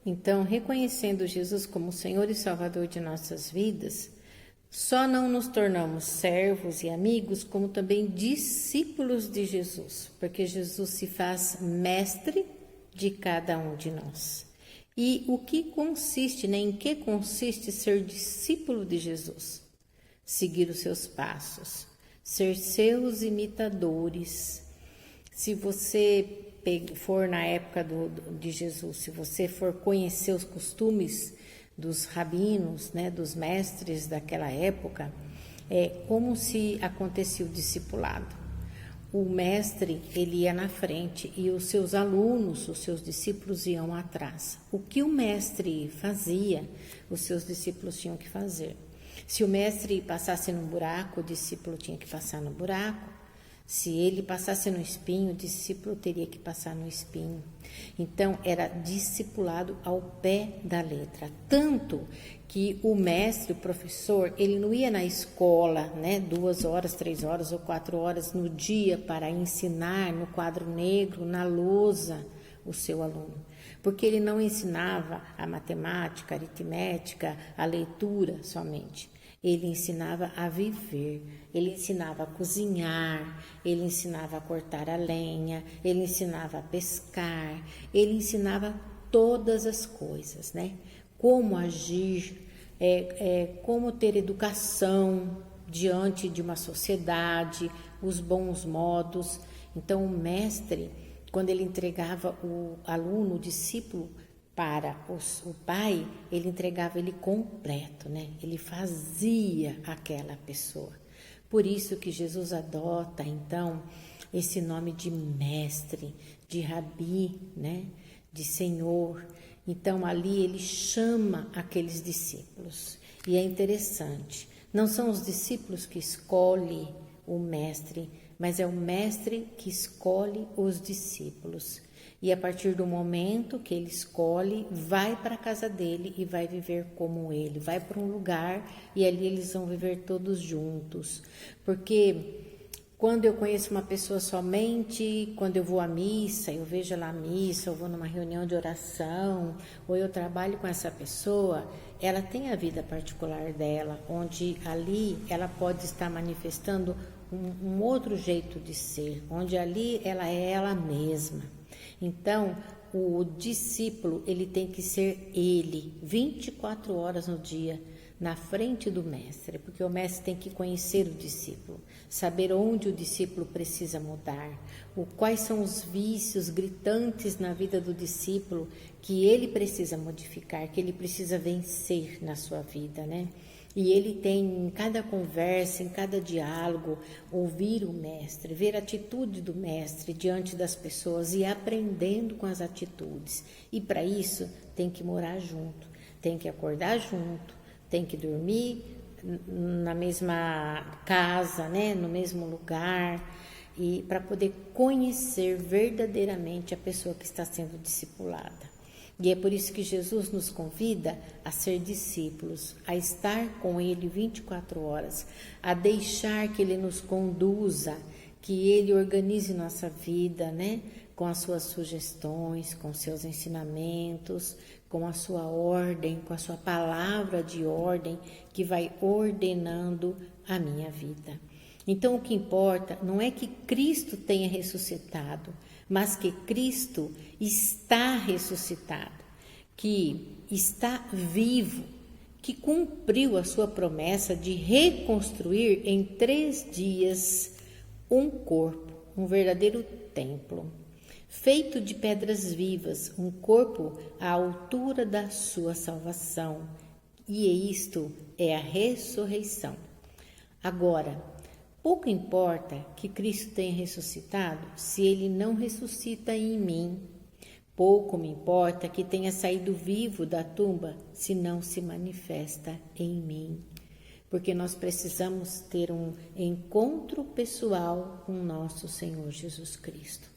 Então, reconhecendo Jesus como Senhor e Salvador de nossas vidas, só não nos tornamos servos e amigos, como também discípulos de Jesus, porque Jesus se faz mestre de cada um de nós. E o que consiste, né? Em que consiste ser discípulo de Jesus? Seguir os seus passos, ser seus imitadores. Se você for na época de Jesus, se você for conhecer os costumes dos rabinos, né, dos mestres daquela época, é como se acontecia o discipulado. O mestre, ele ia na frente e os seus alunos, os seus discípulos iam atrás. O que o mestre fazia, os seus discípulos tinham que fazer. Se o mestre passasse num buraco, o discípulo tinha que passar no buraco. Se ele passasse no espinho, o discípulo teria que passar no espinho. Então, era discipulado ao pé da letra. Tanto que o mestre, o professor, ele não ia na escola, né, 2 horas, 3 horas ou 4 horas no dia para ensinar no quadro negro, na lousa, o seu aluno. Porque ele não ensinava a matemática, a aritmética, a leitura somente. Ele ensinava a viver, ele ensinava a cozinhar, ele ensinava a cortar a lenha, ele ensinava a pescar, ele ensinava todas as coisas, né? Como agir, como ter educação diante de uma sociedade, os bons modos. Então, o mestre, quando ele entregava o aluno, o discípulo, para o pai, ele entregava ele completo, né? Ele fazia aquela pessoa. Por isso que Jesus adota, então, esse nome de mestre, de rabi, né? De senhor. Então, ali ele chama aqueles discípulos. E é interessante, não são os discípulos que escolhem o mestre, mas é o mestre que escolhe os discípulos. E a partir do momento que ele escolhe, vai para a casa dele e vai viver como ele. Vai para um lugar e ali eles vão viver todos juntos. Porque quando eu conheço uma pessoa somente, quando eu vou à missa, eu vejo ela à missa, eu vou numa reunião de oração, ou eu trabalho com essa pessoa, ela tem a vida particular dela, onde ali ela pode estar manifestando um outro jeito de ser, onde ali ela é ela mesma. Então, o discípulo, ele tem que ser ele, 24 horas no dia, na frente do mestre, porque o mestre tem que conhecer o discípulo, saber onde o discípulo precisa mudar, quais são os vícios gritantes na vida do discípulo que ele precisa modificar, que ele precisa vencer na sua vida, né? E ele tem em cada conversa, em cada diálogo, ouvir o mestre, ver a atitude do mestre diante das pessoas e aprendendo com as atitudes. E para isso tem que morar junto, tem que acordar junto, tem que dormir na mesma casa, né, no mesmo lugar, e para poder conhecer verdadeiramente a pessoa que está sendo discipulada. E é por isso que Jesus nos convida a ser discípulos, a estar com Ele 24 horas, a deixar que Ele nos conduza, que Ele organize nossa vida, né? Com as suas sugestões, com seus ensinamentos, com a sua ordem, com a sua palavra de ordem, que vai ordenando a minha vida. Então, o que importa não é que Cristo tenha ressuscitado, mas que Cristo está ressuscitado, que está vivo, que cumpriu a sua promessa de reconstruir em 3 dias um corpo, um verdadeiro templo, feito de pedras vivas, um corpo à altura da sua salvação. E isto é a ressurreição. Agora, pouco importa que Cristo tenha ressuscitado se Ele não ressuscita em mim. Pouco me importa que tenha saído vivo da tumba se não se manifesta em mim. Porque nós precisamos ter um encontro pessoal com nosso Senhor Jesus Cristo.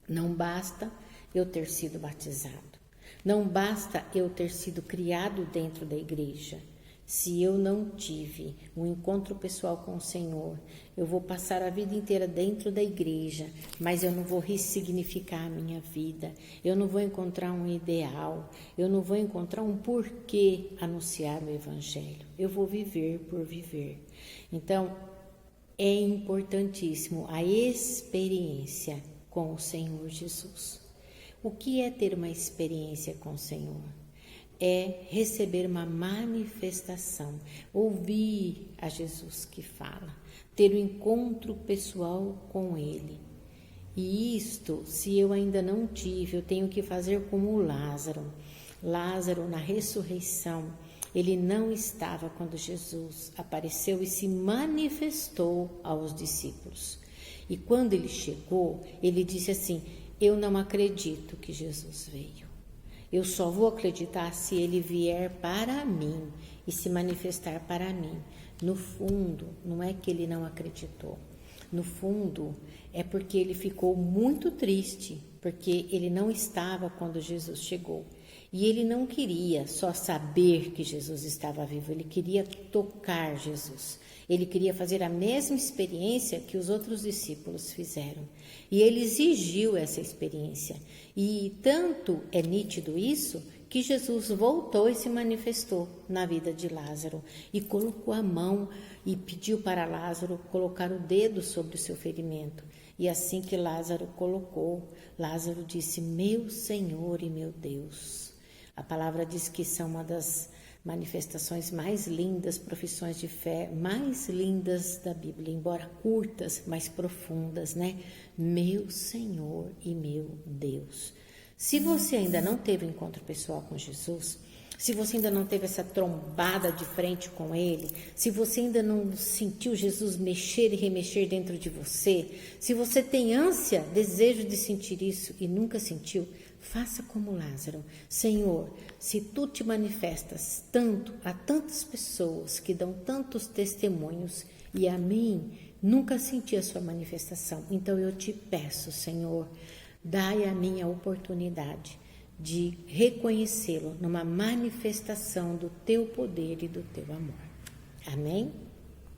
Não basta eu ter sido batizado. Não basta eu ter sido criado dentro da igreja. Se eu não tive um encontro pessoal com o Senhor, eu vou passar a vida inteira dentro da igreja, mas eu não vou ressignificar a minha vida, eu não vou encontrar um ideal, eu não vou encontrar um porquê anunciar o Evangelho. Eu vou viver por viver. Então, é importantíssimo a experiência com o Senhor Jesus. O que é ter uma experiência com o Senhor? É receber uma manifestação, ouvir a Jesus que fala, ter um encontro pessoal com Ele. E isto, se eu ainda não tive, eu tenho que fazer como Lázaro. Lázaro, na ressurreição, ele não estava quando Jesus apareceu e se manifestou aos discípulos. E quando ele chegou, ele disse assim: eu não acredito que Jesus veio. Eu só vou acreditar se ele vier para mim e se manifestar para mim. No fundo, não é que ele não acreditou. No fundo, é porque ele ficou muito triste, porque ele não estava quando Jesus chegou. E ele não queria só saber que Jesus estava vivo, ele queria tocar Jesus. Ele queria fazer a mesma experiência que os outros discípulos fizeram. E ele exigiu essa experiência. E tanto é nítido isso, que Jesus voltou e se manifestou na vida de Lázaro. E colocou a mão e pediu para Lázaro colocar o dedo sobre o seu ferimento. E assim que Lázaro colocou, Lázaro disse: meu Senhor e meu Deus. A palavra diz que são uma das manifestações mais lindas, profissões de fé mais lindas da Bíblia, embora curtas, mas profundas, né? Meu Senhor e meu Deus. Se você ainda não teve um encontro pessoal com Jesus, se você ainda não teve essa trombada de frente com Ele, se você ainda não sentiu Jesus mexer e remexer dentro de você, se você tem ânsia, desejo de sentir isso e nunca sentiu, faça como Lázaro. Senhor, se Tu te manifestas tanto a tantas pessoas que dão tantos testemunhos e a mim nunca senti a Sua manifestação, então eu te peço, Senhor, dai a mim a oportunidade de reconhecê-lo numa manifestação do Teu poder e do Teu amor. Amém?